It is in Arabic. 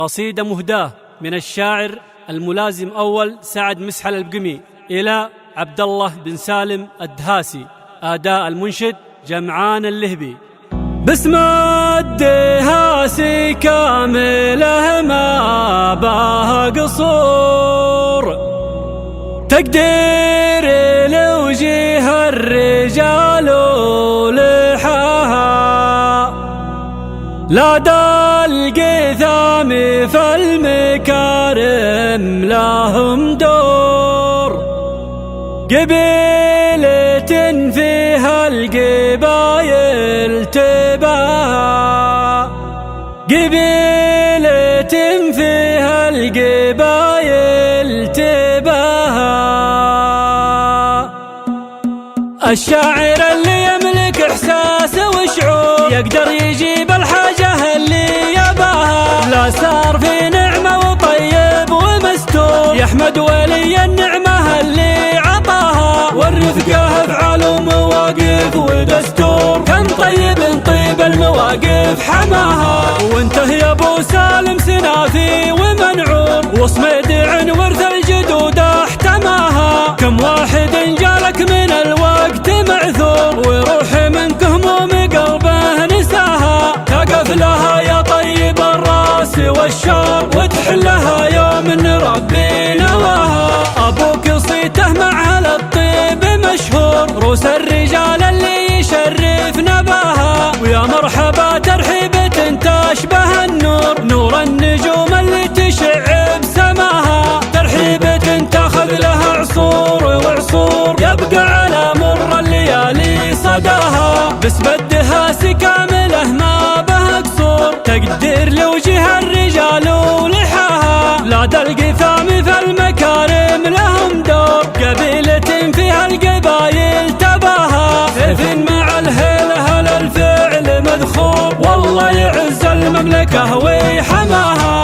قصيدة مهداة من الشاعر الملازم أول سعد مسحل البقمي إلى عبد الله بن سالم الدهاسي. أداء المنشد جمعان اللهبي. باسم الدهاسي كامله ما باه قصور، تقدير لوجيه الرجال لحاها، لا دا القثام فالمكارم لهم دور، قبيلة فيها القبايل تباها، قبيلة فيها القبايل تباها. الشاعر اللي يملك إحساس وشعور يقدر يجيب الحاجة اللي يباها، لا صار في نعمة وطيب ومستور، يحمد ولي النعمة اللي عطاها، والرفقة أفعال ومواقف ودستور، كم طيب طيب المواقف حماها. وانته يا ابو سالم سنافي ومنعور، وصمدع ورث الجدود احتماها، كم واحد جالك من الوقت معذور، وروح منك هموم قلبه نساها، تقف لها يا طيب الراس والشار، وتحلها يوم ان ربي نواها. ابوك صيته مع الطيب مشهور، روس الرجال اللي يشرف نباها، ويا مرحبا ترحيبة تشبه النور، نور النجوم اللي تشع بسماها، ترحيبة تاخذ لها عصور وعصور، يبقى على مر الليالي صداها. باسم الدهاسي كامله ما به قصور، تقدير لوجه الرجال ولحاها، لا دا القثام فالمكارم لهم دور، قبيلة فيها القبايل تباها، سيف مع الهيل هل الفعل مذخور، والله يعز المملكة ويحماها.